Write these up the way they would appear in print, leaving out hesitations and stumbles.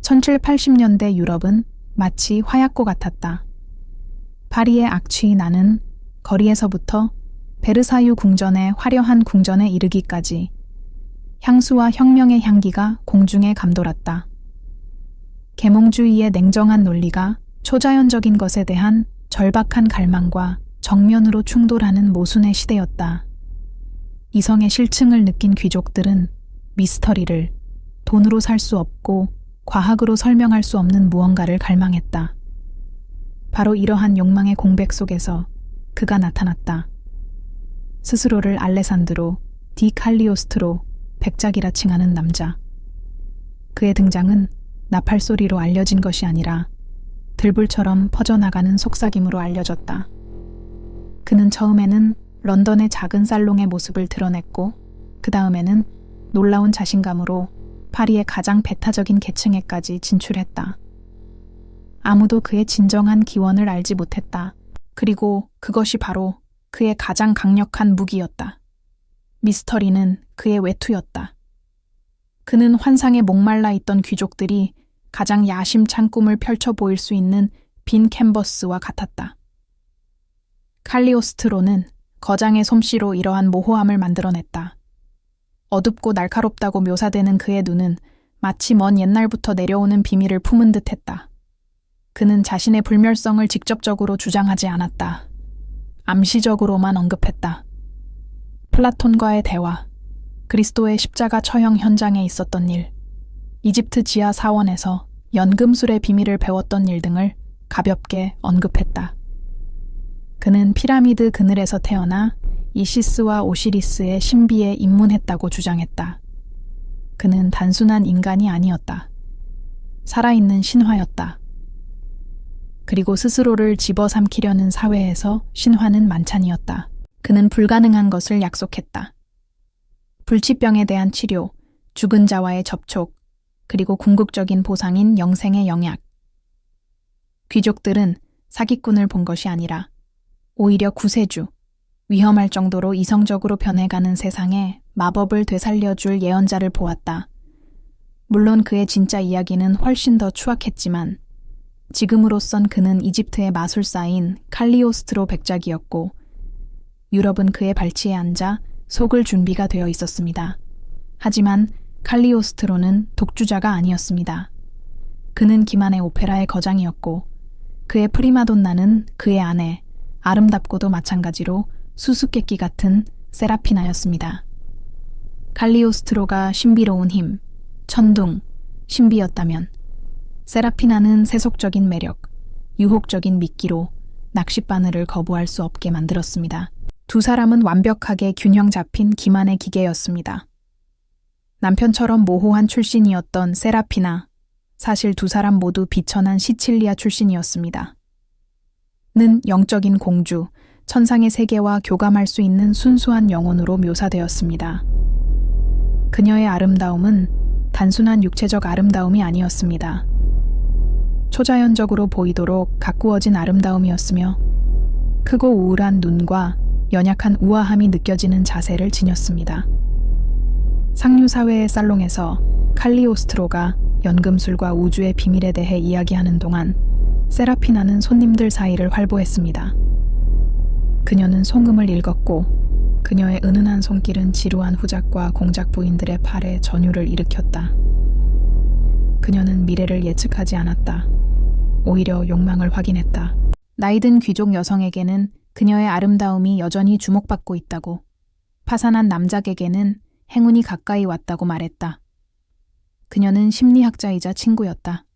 1780년대 유럽은 마치 화약고 같았다. 파리의 악취 나는 거리에서부터 베르사유 궁전의 화려한 궁전에 이르기까지 향수와 혁명의 향기가 공중에 감돌았다. 계몽주의의 냉정한 논리가 초자연적인 것에 대한 절박한 갈망과 정면으로 충돌하는 모순의 시대였다. 이성의 실증을 느낀 귀족들은 미스터리를 돈으로 살 수 없고 과학으로 설명할 수 없는 무언가를 갈망했다. 바로 이러한 욕망의 공백 속에서 그가 나타났다. 스스로를 알레산드로 디 칼리오스트로 백작이라 칭하는 남자. 그의 등장은 나팔소리로 알려진 것이 아니라 들불처럼 퍼져나가는 속삭임으로 알려졌다. 그는 처음에는 런던의 작은 살롱의 모습을 드러냈고 그 다음에는 놀라운 자신감으로 파리의 가장 배타적인 계층에까지 진출했다. 아무도 그의 진정한 기원을 알지 못했다. 그리고 그것이 바로 그의 가장 강력한 무기였다. 미스터리는 그의 외투였다. 그는 환상에 목말라 있던 귀족들이 가장 야심찬 꿈을 펼쳐 보일 수 있는 빈 캔버스와 같았다. 칼리오스트로는 거장의 솜씨로 이러한 모호함을 만들어냈다. 어둡고 날카롭다고 묘사되는 그의 눈은 마치 먼 옛날부터 내려오는 비밀을 품은 듯했다. 그는 자신의 불멸성을 직접적으로 주장하지 않았다. 암시적으로만 언급했다. 플라톤과의 대화, 그리스도의 십자가 처형 현장에 있었던 일, 이집트 지하 사원에서 연금술의 비밀을 배웠던 일 등을 가볍게 언급했다. 그는 피라미드 그늘에서 태어나 이시스와 오시리스의 신비에 입문했다고 주장했다. 그는 단순한 인간이 아니었다. 살아있는 신화였다. 그리고 스스로를 집어삼키려는 사회에서 신화는 만찬이었다. 그는 불가능한 것을 약속했다. 불치병에 대한 치료, 죽은 자와의 접촉, 그리고 궁극적인 보상인 영생의 영약. 귀족들은 사기꾼을 본 것이 아니라 오히려 구세주, 위험할 정도로 이성적으로 변해가는 세상에 마법을 되살려줄 예언자를 보았다. 물론 그의 진짜 이야기는 훨씬 더 추악했지만 지금으로선 그는 이집트의 마술사인 칼리오스트로 백작이었고 유럽은 그의 발치에 앉아 속을 준비가 되어 있었습니다. 하지만 칼리오스트로는 독주자가 아니었습니다. 그는 기만의 오페라의 거장이었고 그의 프리마돈나는 그의 아내, 아름답고도 마찬가지로 수수께끼 같은 세라피나였습니다. 칼리오스트로가 신비로운 힘, 천둥, 신비였다면 세라피나는 세속적인 매력, 유혹적인 미끼로 낚싯바늘을 거부할 수 없게 만들었습니다. 두 사람은 완벽하게 균형 잡힌 기만의 기계였습니다. 남편처럼 모호한 출신이었던 세라피나, 사실 두 사람 모두 비천한 시칠리아 출신이었습니다. 는 영적인 공주, 천상의 세계와 교감할 수 있는 순수한 영혼으로 묘사되었습니다. 그녀의 아름다움은 단순한 육체적 아름다움이 아니었습니다. 초자연적으로 보이도록 가꾸어진 아름다움이었으며 크고 우울한 눈과 연약한 우아함이 느껴지는 자세를 지녔습니다. 상류사회의 살롱에서 칼리오스트로가 연금술과 우주의 비밀에 대해 이야기하는 동안 세라피나는 손님들 사이를 활보했습니다. 그녀는 송음을 읽었고 그녀의 은은한 손길은 지루한 후작과 공작 부인들의 팔에 전율을 일으켰다. 그녀는 미래를 예측하지 않았다. 오히려 욕망을 확인했다. 나이든 귀족 여성에게는 그녀의 아름다움이 여전히 주목받고 있다고, 파산한 남작에게는 행운이 가까이 왔다고 말했다. 그녀는 심리학자이자 친구였다.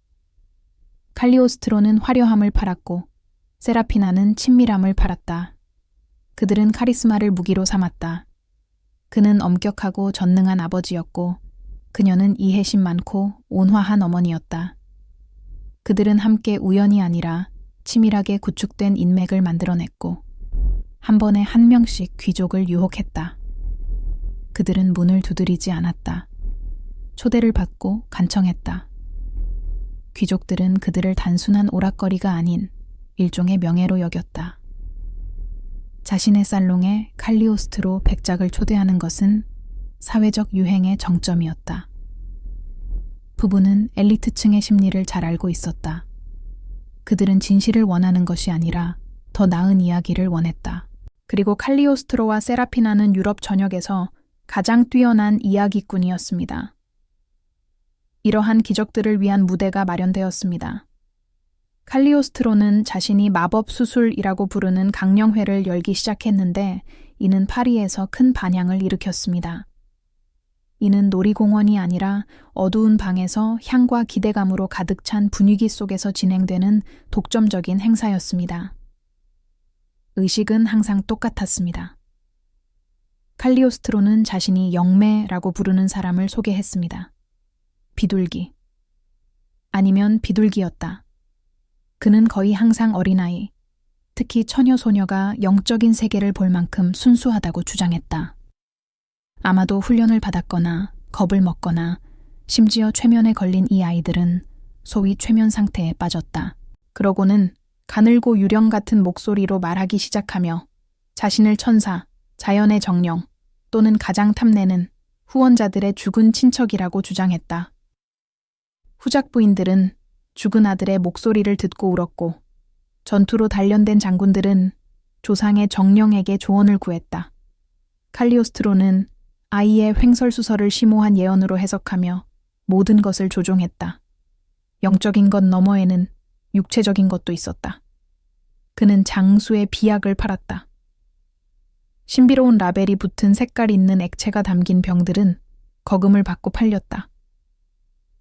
칼리오스트로는 화려함을 팔았고 세라피나는 친밀함을 팔았다. 그들은 카리스마를 무기로 삼았다. 그는 엄격하고 전능한 아버지였고 그녀는 이해심 많고 온화한 어머니였다. 그들은 함께 우연이 아니라 치밀하게 구축된 인맥을 만들어냈고 한 번에 한 명씩 귀족을 유혹했다. 그들은 문을 두드리지 않았다. 초대를 받고 간청했다. 귀족들은 그들을 단순한 오락거리가 아닌 일종의 명예로 여겼다. 자신의 살롱에 칼리오스트로 백작을 초대하는 것은 사회적 유행의 정점이었다. 부부는 엘리트층의 심리를 잘 알고 있었다. 그들은 진실을 원하는 것이 아니라 더 나은 이야기를 원했다. 그리고 칼리오스트로와 세라피나는 유럽 전역에서 가장 뛰어난 이야기꾼이었습니다. 이러한 기적들을 위한 무대가 마련되었습니다. 칼리오스트로는 자신이 마법 수술이라고 부르는 강령회를 열기 시작했는데 이는 파리에서 큰 반향을 일으켰습니다. 이는 놀이공원이 아니라 어두운 방에서 향과 기대감으로 가득 찬 분위기 속에서 진행되는 독점적인 행사였습니다. 의식은 항상 똑같았습니다. 칼리오스트로는 자신이 영매라고 부르는 사람을 소개했습니다. 비둘기. 아니면 비둘기였다. 그는 거의 항상 어린아이, 특히 처녀소녀가 영적인 세계를 볼 만큼 순수하다고 주장했다. 아마도 훈련을 받았거나 겁을 먹거나 심지어 최면에 걸린 이 아이들은 소위 최면 상태에 빠졌다. 그러고는 가늘고 유령 같은 목소리로 말하기 시작하며 자신을 천사, 자연의 정령 또는 가장 탐내는 후원자들의 죽은 친척이라고 주장했다. 후작 부인들은 죽은 아들의 목소리를 듣고 울었고 전투로 단련된 장군들은 조상의 정령에게 조언을 구했다. 칼리오스트로는 아이의 횡설수설을 심오한 예언으로 해석하며 모든 것을 조종했다. 영적인 것 너머에는 육체적인 것도 있었다. 그는 장수의 비약을 팔았다. 신비로운 라벨이 붙은 색깔 있는 액체가 담긴 병들은 거금을 받고 팔렸다.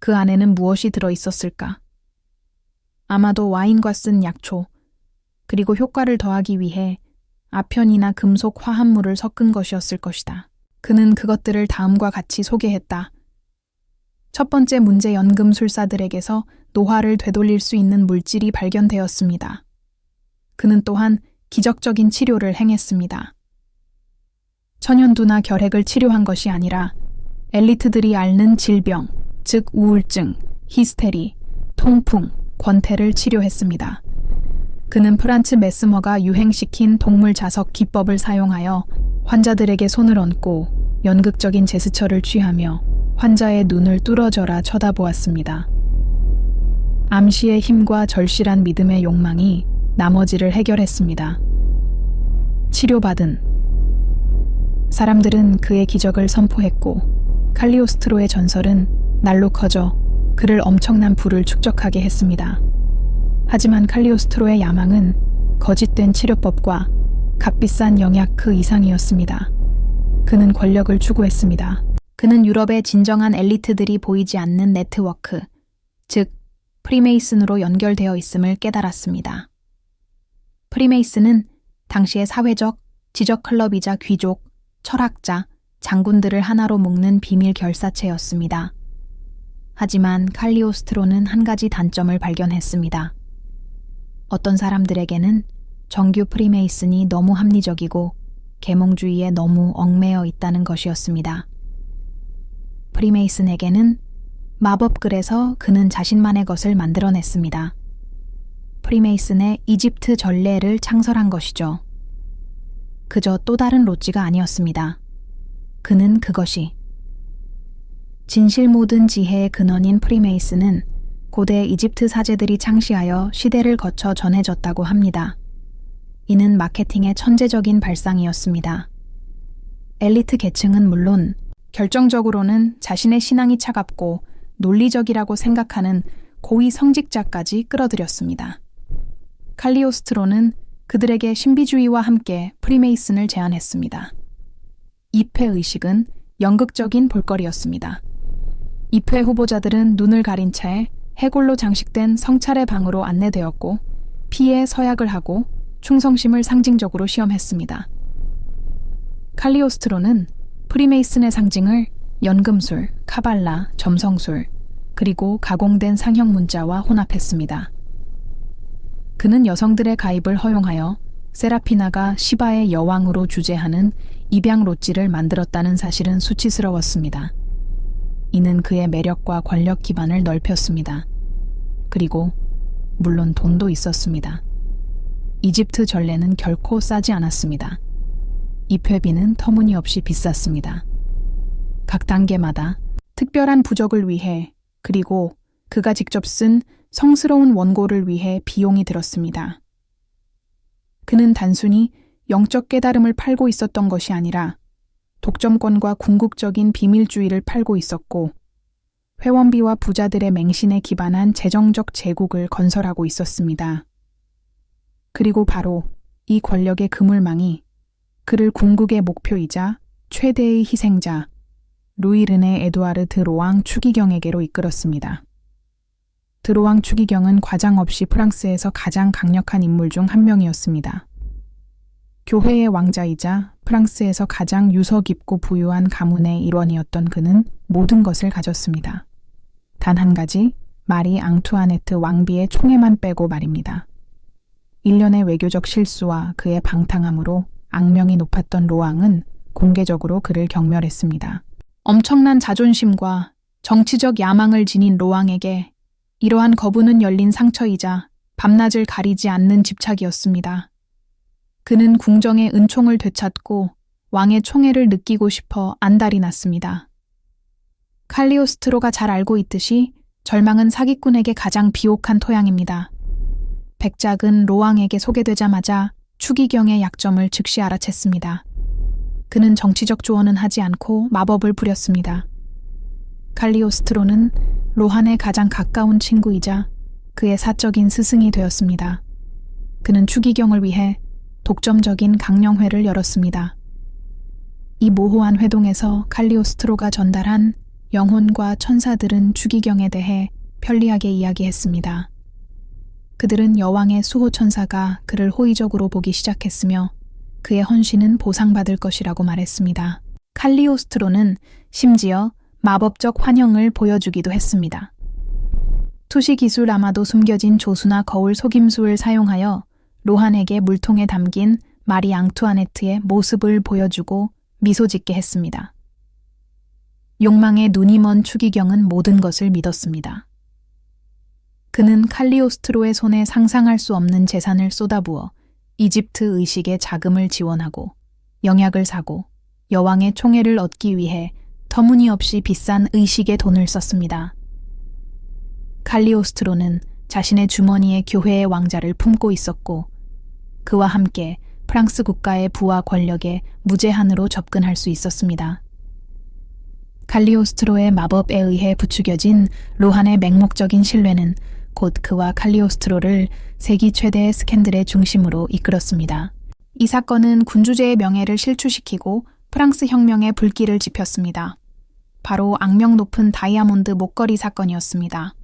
그 안에는 무엇이 들어 있었을까? 아마도 와인과 쓴 약초, 그리고 효과를 더하기 위해 아편이나 금속 화합물을 섞은 것이었을 것이다. 그는 그것들을 다음과 같이 소개했다. 첫 번째 문제 연금술사들에게서 노화를 되돌릴 수 있는 물질이 발견되었습니다. 그는 또한 기적적인 치료를 행했습니다. 천연두나 결핵을 치료한 것이 아니라 엘리트들이 앓는 질병, 즉 우울증, 히스테리, 통풍, 권태를 치료했습니다. 그는 프란츠 메스머가 유행시킨 동물 자석 기법을 사용하여 환자들에게 손을 얹고 연극적인 제스처를 취하며 환자의 눈을 뚫어져라 쳐다보았습니다. 암시의 힘과 절실한 믿음의 욕망이 나머지를 해결했습니다. 치료받은 사람들은 그의 기적을 선포했고 칼리오스트로의 전설은 날로 커져 그를 엄청난 부를 축적하게 했습니다. 하지만 칼리오스트로의 야망은 거짓된 치료법과 값비싼 영약 그 이상이었습니다. 그는 권력을 추구했습니다. 그는 유럽의 진정한 엘리트들이 보이지 않는 네트워크, 즉 프리메이슨으로 연결되어 있음을 깨달았습니다. 프리메이슨은 당시의 사회적, 지적 클럽이자 귀족, 철학자, 장군들을 하나로 묶는 비밀 결사체였습니다. 하지만 칼리오스트로는 한 가지 단점을 발견했습니다. 어떤 사람들에게는 정규 프리메이슨이 너무 합리적이고 계몽주의에 너무 얽매여 있다는 것이었습니다. 프리메이슨에게는 마법글에서 그는 자신만의 것을 만들어냈습니다. 프리메이슨의 이집트 전례를 창설한 것이죠. 그저 또 다른 로지가 아니었습니다. 그는 그것이 진실 모든 지혜의 근원인 프리메이슨은 고대 이집트 사제들이 창시하여 시대를 거쳐 전해졌다고 합니다. 이는 마케팅의 천재적인 발상이었습니다. 엘리트 계층은 물론 결정적으로는 자신의 신앙이 차갑고 논리적이라고 생각하는 고위 성직자까지 끌어들였습니다. 칼리오스트로는 그들에게 신비주의와 함께 프리메이슨을 제안했습니다. 입회의식은 연극적인 볼거리였습니다. 입회 후보자들은 눈을 가린 채 해골로 장식된 성찰의 방으로 안내되었고 피에 서약을 하고 충성심을 상징적으로 시험했습니다. 칼리오스트로는 프리메이슨의 상징을 연금술, 카발라, 점성술, 그리고 가공된 상형 문자와 혼합했습니다. 그는 여성들의 가입을 허용하여 세라피나가 시바의 여왕으로 주재하는 입양 롯지를 만들었다는 사실은 수치스러웠습니다. 이는 그의 매력과 권력 기반을 넓혔습니다. 그리고 물론 돈도 있었습니다. 이집트 전례는 결코 싸지 않았습니다. 입회비는 터무니없이 비쌌습니다. 각 단계마다 특별한 부적을 위해 그리고 그가 직접 쓴 성스러운 원고를 위해 비용이 들었습니다. 그는 단순히 영적 깨달음을 팔고 있었던 것이 아니라 독점권과 궁극적인 비밀주의를 팔고 있었고 회원비와 부자들의 맹신에 기반한 재정적 제국을 건설하고 있었습니다. 그리고 바로 이 권력의 그물망이 그를 궁극의 목표이자 최대의 희생자 루이 르네 에두아르 드로앙 추기경에게로 이끌었습니다. 드로앙 추기경은 과장 없이 프랑스에서 가장 강력한 인물 중 한 명이었습니다. 교회의 왕자이자 프랑스에서 가장 유서 깊고 부유한 가문의 일원이었던 그는 모든 것을 가졌습니다. 단 한 가지, 마리 앙투아네트 왕비의 총애만 빼고 말입니다. 일련의 외교적 실수와 그의 방탕함으로 악명이 높았던 로앙은 공개적으로 그를 경멸했습니다. 엄청난 자존심과 정치적 야망을 지닌 로앙에게 이러한 거부는 열린 상처이자 밤낮을 가리지 않는 집착이었습니다. 그는 궁정의 은총을 되찾고 왕의 총애를 느끼고 싶어 안달이 났습니다. 칼리오스트로가 잘 알고 있듯이 절망은 사기꾼에게 가장 비옥한 토양입니다. 백작은 로왕에게 소개되자마자 추기경의 약점을 즉시 알아챘습니다. 그는 정치적 조언은 하지 않고 마법을 부렸습니다. 칼리오스트로는 로한의 가장 가까운 친구이자 그의 사적인 스승이 되었습니다. 그는 추기경을 위해 독점적인 강령회를 열었습니다. 이 모호한 회동에서 칼리오스트로가 전달한 영혼과 천사들은 추기경에 대해 편리하게 이야기했습니다. 그들은 여왕의 수호천사가 그를 호의적으로 보기 시작했으며 그의 헌신은 보상받을 것이라고 말했습니다. 칼리오스트로는 심지어 마법적 환영을 보여주기도 했습니다. 투시 기술 아마도 숨겨진 조수나 거울 속임수를 사용하여 로한에게 물통에 담긴 마리 앙투아네트의 모습을 보여주고 미소 짓게 했습니다. 욕망에 눈이 먼 추기경은 모든 것을 믿었습니다. 그는 칼리오스트로의 손에 상상할 수 없는 재산을 쏟아부어 이집트 의식의 자금을 지원하고 영약을 사고 여왕의 총애를 얻기 위해 터무니없이 비싼 의식의 돈을 썼습니다. 칼리오스트로는 자신의 주머니에 교회의 왕자를 품고 있었고 그와 함께 프랑스 국가의 부와 권력에 무제한으로 접근할 수 있었습니다. 칼리오스트로의 마법에 의해 부추겨진 로한의 맹목적인 신뢰는 곧 그와 칼리오스트로를 세기 최대의 스캔들의 중심으로 이끌었습니다. 이 사건은 군주제의 명예를 실추시키고 프랑스 혁명의 불길을 지폈습니다. 바로 악명 높은 다이아몬드 목걸이 사건이었습니다.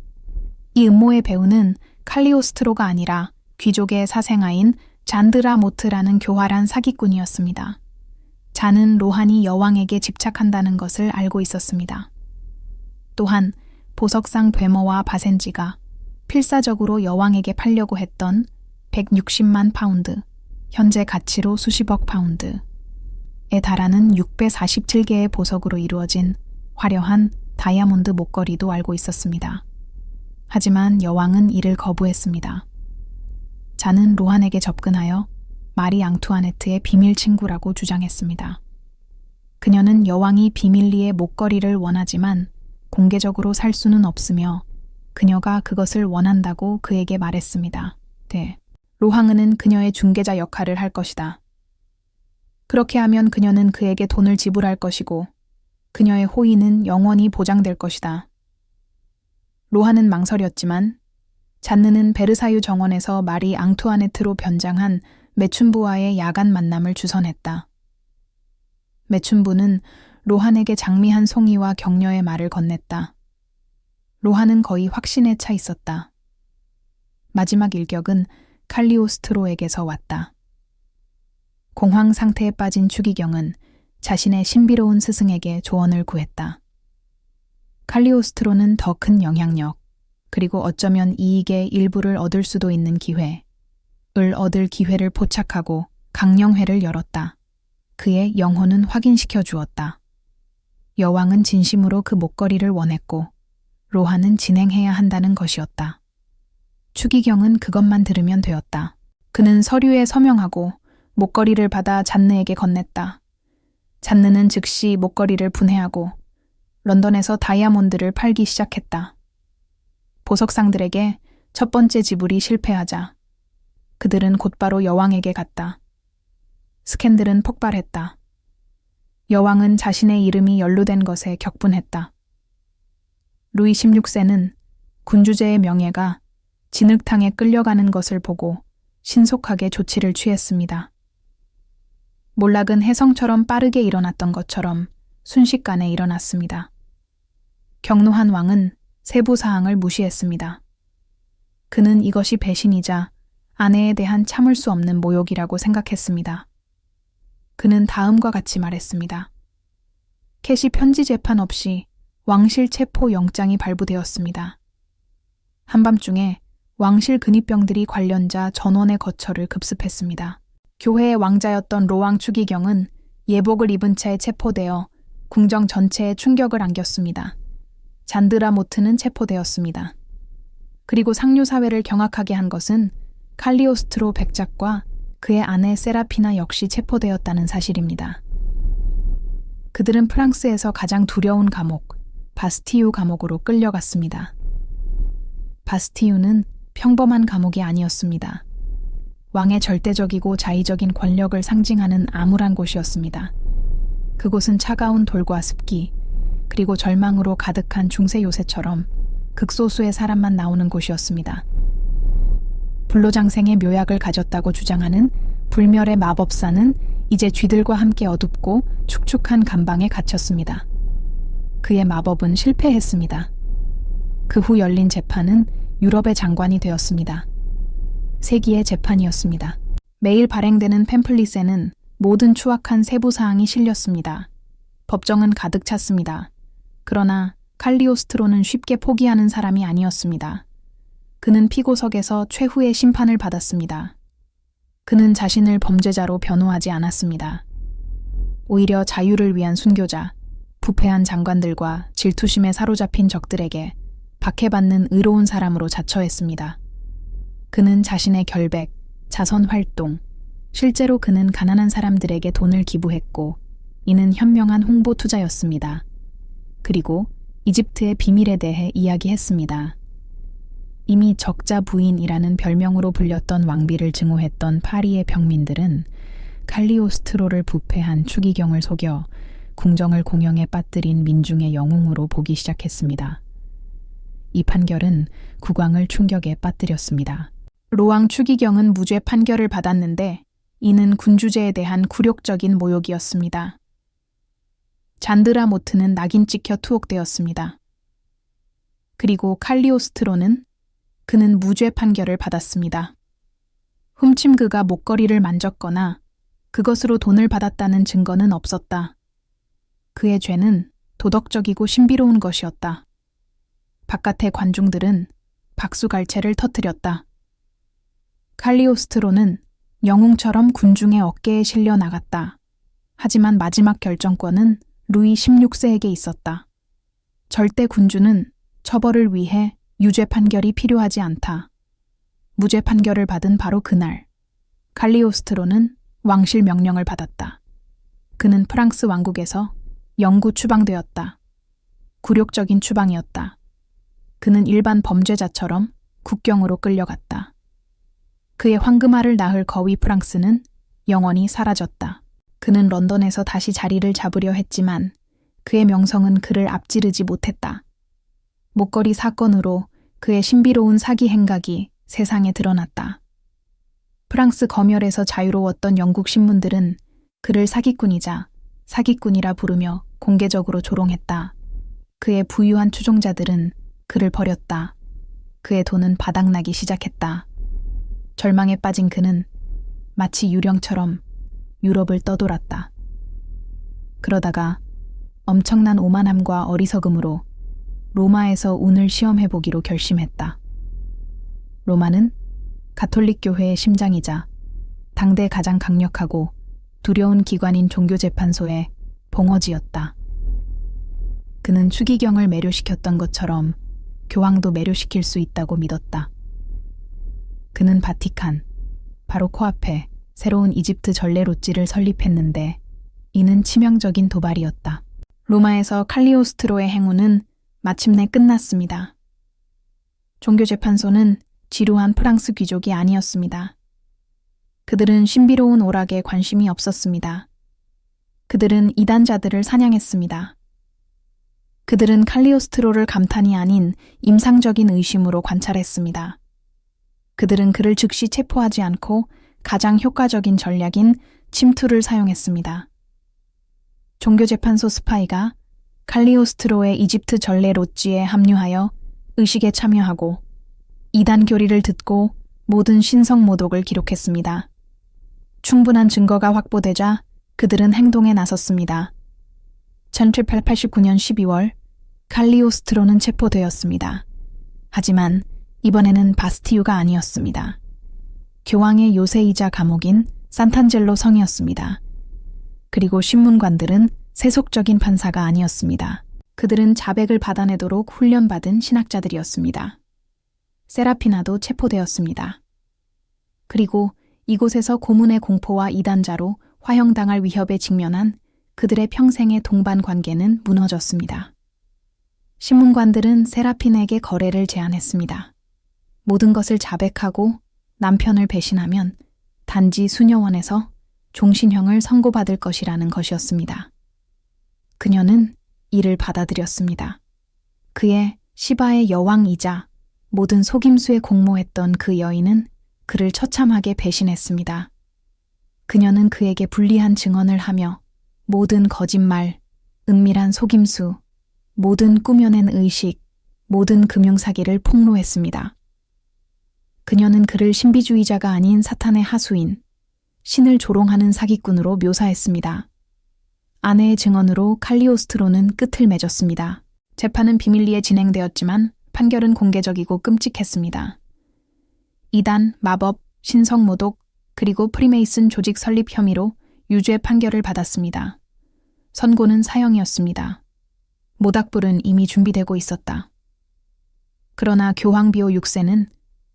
이 음모의 배우는 칼리오스트로가 아니라 귀족의 사생아인 잔드라 모트라는 교활한 사기꾼이었습니다. 잔은 로한이 여왕에게 집착한다는 것을 알고 있었습니다. 또한 보석상 베머와 바센지가 필사적으로 여왕에게 팔려고 했던 160만 파운드, 현재 가치로 수십억 파운드에 달하는 647개의 보석으로 이루어진 화려한 다이아몬드 목걸이도 알고 있었습니다. 하지만 여왕은 이를 거부했습니다. 잔은 로한에게 접근하여 마리 앙투아네트의 비밀 친구라고 주장했습니다. 그녀는 여왕이 비밀리에 목걸이를 원하지만 공개적으로 살 수는 없으며 그녀가 그것을 원한다고 그에게 말했습니다. 네. 로항은은 그녀의 중개자 역할을 할 것이다. 그렇게 하면 그녀는 그에게 돈을 지불할 것이고 그녀의 호의는 영원히 보장될 것이다. 로한은 망설였지만 잔느는 베르사유 정원에서 마리 앙투아네트로 변장한 매춘부와의 야간 만남을 주선했다. 매춘부는 로한에게 장미한 송이와 격려의 말을 건넸다. 로한은 거의 확신에 차 있었다. 마지막 일격은 칼리오스트로에게서 왔다. 공황 상태에 빠진 추기경은 자신의 신비로운 스승에게 조언을 구했다. 칼리오스트로는 더 큰 영향력, 그리고 어쩌면 이익의 일부를 얻을 수도 있는 기회를 얻을 기회를 포착하고 강령회를 열었다. 그의 영혼은 확인시켜 주었다. 여왕은 진심으로 그 목걸이를 원했고 로한은 진행해야 한다는 것이었다. 추기경은 그것만 들으면 되었다. 그는 서류에 서명하고 목걸이를 받아 잔느에게 건넸다. 잔느는 즉시 목걸이를 분해하고 런던에서 다이아몬드를 팔기 시작했다. 보석상들에게 첫 번째 지불이 실패하자 그들은 곧바로 여왕에게 갔다. 스캔들은 폭발했다. 여왕은 자신의 이름이 연루된 것에 격분했다. 루이 16세는 군주제의 명예가 진흙탕에 끌려가는 것을 보고 신속하게 조치를 취했습니다. 몰락은 혜성처럼 빠르게 일어났던 것처럼 순식간에 일어났습니다. 경노한 왕은 세부 사항을 무시했습니다. 그는 이것이 배신이자 아내에 대한 참을 수 없는 모욕이라고 생각했습니다. 그는 다음과 같이 말했습니다. 캐시 편지 재판 없이 왕실 체포 영장이 발부되었습니다. 한밤중에 왕실 근위병들이 관련자 전원의 거처를 급습했습니다. 교회의 왕자였던 로왕 추기경은 예복을 입은 채 체포되어 궁정 전체에 충격을 안겼습니다. 잔드라 모트는 체포되었습니다. 그리고 상류사회를 경악하게 한 것은 칼리오스트로 백작과 그의 아내 세라피나 역시 체포되었다는 사실입니다. 그들은 프랑스에서 가장 두려운 감옥, 바스티유 감옥으로 끌려갔습니다. 바스티유는 평범한 감옥이 아니었습니다. 왕의 절대적이고 자의적인 권력을 상징하는 암울한 곳이었습니다. 그곳은 차가운 돌과 습기, 그리고 절망으로 가득한 중세 요새처럼 극소수의 사람만 나오는 곳이었습니다. 불로장생의 묘약을 가졌다고 주장하는 불멸의 마법사는 이제 쥐들과 함께 어둡고 축축한 감방에 갇혔습니다. 그의 마법은 실패했습니다. 그 후 열린 재판은 유럽의 장관이 되었습니다. 세기의 재판이었습니다. 매일 발행되는 팸플릿에는 모든 추악한 세부사항이 실렸습니다. 법정은 가득 찼습니다. 그러나 칼리오스트로는 쉽게 포기하는 사람이 아니었습니다. 그는 피고석에서 최후의 심판을 받았습니다. 그는 자신을 범죄자로 변호하지 않았습니다. 오히려 자유를 위한 순교자, 부패한 장관들과 질투심에 사로잡힌 적들에게 박해받는 의로운 사람으로 자처했습니다. 그는 자신의 결백, 자선 활동, 실제로 그는 가난한 사람들에게 돈을 기부했고 이는 현명한 홍보 투자였습니다. 그리고 이집트의 비밀에 대해 이야기했습니다. 이미 적자 부인이라는 별명으로 불렸던 왕비를 증오했던 파리의 평민들은 칼리오스트로를 부패한 추기경을 속여 궁정을 공영에 빠뜨린 민중의 영웅으로 보기 시작했습니다. 이 판결은 국왕을 충격에 빠뜨렸습니다. 로왕 추기경은 무죄 판결을 받았는데 이는 군주제에 대한 굴욕적인 모욕이었습니다. 잔드라 모트는 낙인 찍혀 투옥되었습니다. 그리고 칼리오스트로는 그는 무죄 판결을 받았습니다. 훔침 그가 목걸이를 만졌거나 그것으로 돈을 받았다는 증거는 없었다. 그의 죄는 도덕적이고 신비로운 것이었다. 바깥의 관중들은 박수갈채를 터뜨렸다. 칼리오스트로는 영웅처럼 군중의 어깨에 실려 나갔다. 하지만 마지막 결정권은 루이 16세에게 있었다. 절대 군주는 처벌을 위해 유죄 판결이 필요하지 않다. 무죄 판결을 받은 바로 그날, 칼리오스트로는 왕실 명령을 받았다. 그는 프랑스 왕국에서 영구 추방되었다. 굴욕적인 추방이었다. 그는 일반 범죄자처럼 국경으로 끌려갔다. 그의 황금알을 낳을 거위 프랑스는 영원히 사라졌다. 그는 런던에서 다시 자리를 잡으려 했지만 그의 명성은 그를 앞지르지 못했다. 목걸이 사건으로 그의 신비로운 사기 행각이 세상에 드러났다. 프랑스 검열에서 자유로웠던 영국 신문들은 그를 사기꾼이자 사기꾼이라 부르며 공개적으로 조롱했다. 그의 부유한 추종자들은 그를 버렸다. 그의 돈은 바닥나기 시작했다. 절망에 빠진 그는 마치 유령처럼 유럽을 떠돌았다. 그러다가 엄청난 오만함과 어리석음으로 로마에서 운을 시험해보기로 결심했다. 로마는 가톨릭 교회의 심장이자 당대 가장 강력하고 두려운 기관인 종교재판소의 봉어지였다. 그는 추기경을 매료시켰던 것처럼 교황도 매료시킬 수 있다고 믿었다. 그는 바티칸, 바로 코앞에 새로운 이집트 전례 롯지를 설립했는데 이는 치명적인 도발이었다. 로마에서 칼리오스트로의 행운은 마침내 끝났습니다. 종교재판소는 지루한 프랑스 귀족이 아니었습니다. 그들은 신비로운 오락에 관심이 없었습니다. 그들은 이단자들을 사냥했습니다. 그들은 칼리오스트로를 감탄이 아닌 임상적인 의심으로 관찰했습니다. 그들은 그를 즉시 체포하지 않고 가장 효과적인 전략인 침투를 사용했습니다. 종교재판소 스파이가 칼리오스트로의 이집트 전래 롯지에 합류하여 의식에 참여하고 이단 교리를 듣고 모든 신성 모독을 기록했습니다. 충분한 증거가 확보되자 그들은 행동에 나섰습니다. 1789년 12월 칼리오스트로는 체포되었습니다. 하지만 이번에는 바스티유가 아니었습니다. 교황의 요새이자 감옥인 산탄젤로 성이었습니다. 그리고 신문관들은 세속적인 판사가 아니었습니다. 그들은 자백을 받아내도록 훈련받은 신학자들이었습니다. 세라피나도 체포되었습니다. 그리고 이곳에서 고문의 공포와 이단자로 화형당할 위협에 직면한 그들의 평생의 동반 관계는 무너졌습니다. 신문관들은 세라핀에게 거래를 제안했습니다. 모든 것을 자백하고 남편을 배신하면 단지 수녀원에서 종신형을 선고받을 것이라는 것이었습니다. 그녀는 이를 받아들였습니다. 그의 시바의 여왕이자 모든 속임수에 공모했던 그 여인은 그를 처참하게 배신했습니다. 그녀는 그에게 불리한 증언을 하며 모든 거짓말, 은밀한 속임수, 모든 꾸며낸 의식, 모든 금융사기를 폭로했습니다. 그녀는 그를 신비주의자가 아닌 사탄의 하수인, 신을 조롱하는 사기꾼으로 묘사했습니다. 아내의 증언으로 칼리오스트로는 끝을 맺었습니다. 재판은 비밀리에 진행되었지만 판결은 공개적이고 끔찍했습니다. 이단, 마법, 신성모독, 그리고 프리메이슨 조직 설립 혐의로 유죄 판결을 받았습니다. 선고는 사형이었습니다. 모닥불은 이미 준비되고 있었다. 그러나 교황 비오 6세는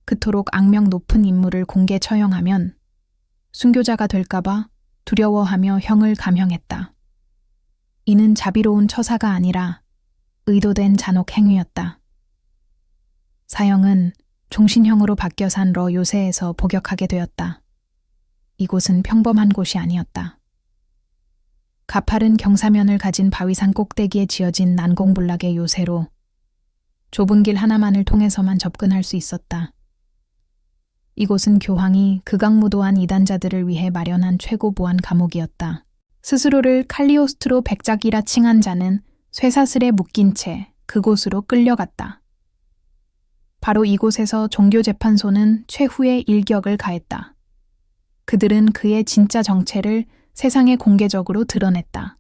그토록 악명 높은 인물을 공개 처형하면 순교자가 될까봐 두려워하며 형을 감형했다. 이는 자비로운 처사가 아니라 의도된 잔혹 행위였다. 사형은 종신형으로 바뀌어 산 러 요새에서 복역하게 되었다. 이곳은 평범한 곳이 아니었다. 가파른 경사면을 가진 바위산 꼭대기에 지어진 난공불락의 요새로 좁은 길 하나만을 통해서만 접근할 수 있었다. 이곳은 교황이 극악무도한 이단자들을 위해 마련한 최고 보안 감옥이었다. 스스로를 칼리오스트로 백작이라 칭한 자는 쇠사슬에 묶인 채 그곳으로 끌려갔다. 바로 이곳에서 종교재판소는 최후의 일격을 가했다. 그들은 그의 진짜 정체를 세상에 공개적으로 드러냈다.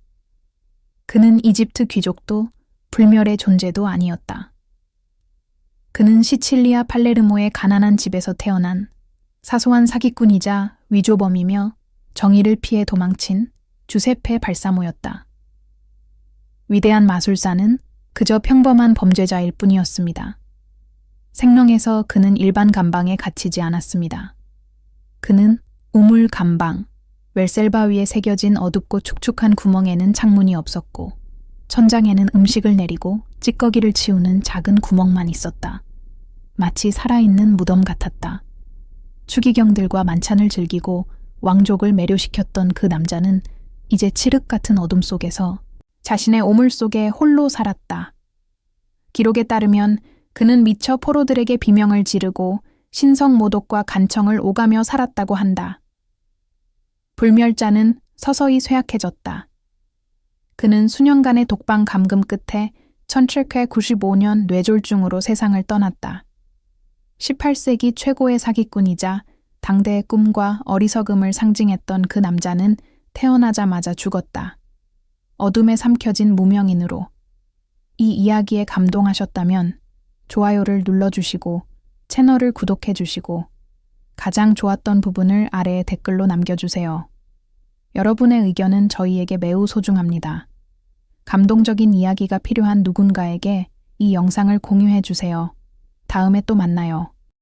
그는 이집트 귀족도 불멸의 존재도 아니었다. 그는 시칠리아 팔레르모의 가난한 집에서 태어난 사소한 사기꾼이자 위조범이며 정의를 피해 도망친 주세페 발사모였다. 위대한 마술사는 그저 평범한 범죄자일 뿐이었습니다. 생명에서 그는 일반 감방에 갇히지 않았습니다. 그는 우물 감방, 웰셀바 위에 새겨진 어둡고 축축한 구멍에는 창문이 없었고 천장에는 음식을 내리고 찌꺼기를 치우는 작은 구멍만 있었다. 마치 살아있는 무덤 같았다. 추기경들과 만찬을 즐기고 왕족을 매료시켰던 그 남자는 이제 칠흑 같은 어둠 속에서 자신의 오물 속에 홀로 살았다. 기록에 따르면 그는 미처 포로들에게 비명을 지르고 신성모독과 간청을 오가며 살았다고 한다. 불멸자는 서서히 쇠약해졌다. 그는 수년간의 독방 감금 끝에 1795년 뇌졸중으로 세상을 떠났다. 18세기 최고의 사기꾼이자 당대의 꿈과 어리석음을 상징했던 그 남자는 태어나자마자 죽었다. 어둠에 삼켜진 무명인으로. 이 이야기에 감동하셨다면 좋아요를 눌러주시고 채널을 구독해주시고 가장 좋았던 부분을 아래에 댓글로 남겨주세요. 여러분의 의견은 저희에게 매우 소중합니다. 감동적인 이야기가 필요한 누군가에게 이 영상을 공유해주세요. 다음에 또 만나요.